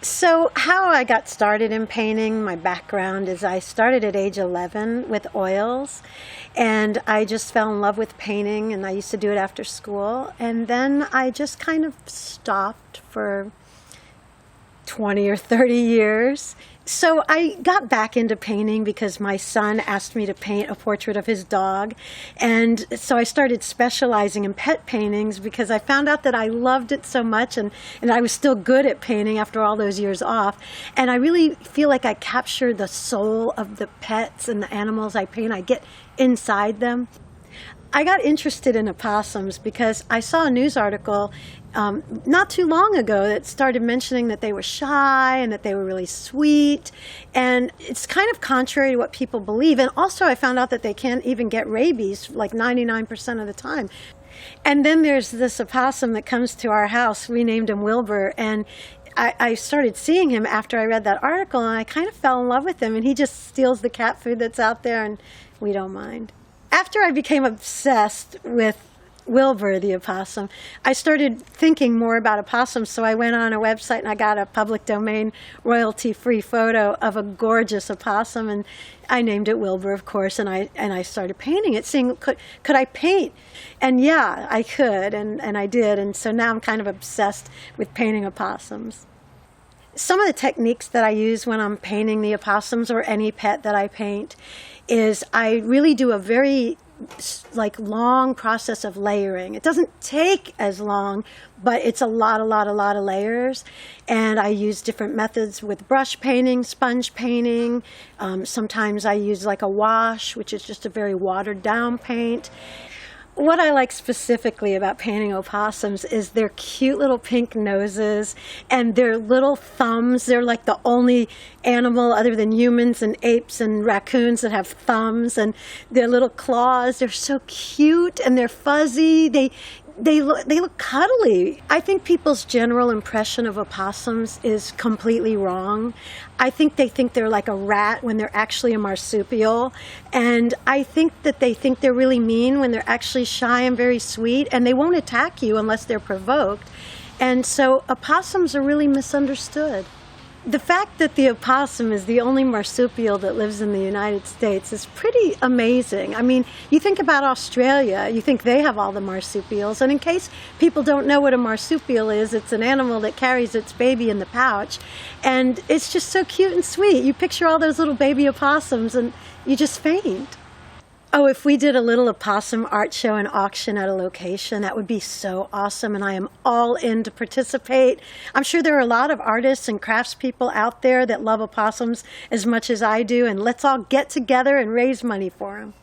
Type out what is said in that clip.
So how I got started in painting, my background is I started at age 11 with oils, and I just fell in love with painting, and I used to do it after school, and then I just kind of stopped for 20 or 30 years. So I got back into painting because my son asked me to paint a portrait of his dog. And so I started specializing in pet paintings because I found out that I loved it so much, and I was still good at painting after all those years off. And I really feel like I capture the soul of the pets and the animals I paint. I get inside them. I got interested in opossums because I saw a news article not too long ago that started mentioning that they were shy and that they were really sweet. And it's kind of contrary to what people believe. And also I found out that they can't even get rabies like 99% of the time. And then there's this opossum that comes to our house. We named him Wilbur. And I started seeing him after I read that article, and I kind of fell in love with him. And he just steals the cat food that's out there, and we don't mind. After I became obsessed with Wilbur the opossum, I started thinking more about opossums, so I went on a website and I got a public domain royalty-free photo of a gorgeous opossum, and I named it Wilbur, of course, and I started painting it, seeing could I paint? And yeah, I could, and I did, and so now I'm kind of obsessed with painting opossums. Some of the techniques that I use when I'm painting the opossums or any pet that I paint is I really do a very long process of layering. It doesn't take as long, but it's a lot of layers. And I use different methods with brush painting, sponge painting. Sometimes I use like a wash, which is just a very watered down paint. What I like specifically about painting opossums is their cute little pink noses and their little thumbs. They're like the only animal other than humans and apes and raccoons that have thumbs, and their little claws. They're so cute and they're fuzzy. They look cuddly. I think people's general impression of opossums is completely wrong. I think they think they're like a rat when they're actually a marsupial. And I think that they think they're really mean when they're actually shy and very sweet, and they won't attack you unless they're provoked. And so opossums are really misunderstood. The fact that the opossum is the only marsupial that lives in the United States is pretty amazing. I mean, you think about Australia, you think they have all the marsupials, and in case people don't know what a marsupial is, it's an animal that carries its baby in the pouch, and it's just so cute and sweet. You picture all those little baby opossums and you just faint. Oh, if we did a little opossum art show and auction at a location, that would be so awesome, and I am all in to participate. I'm sure there are a lot of artists and craftspeople out there that love opossums as much as I do, and let's all get together and raise money for them.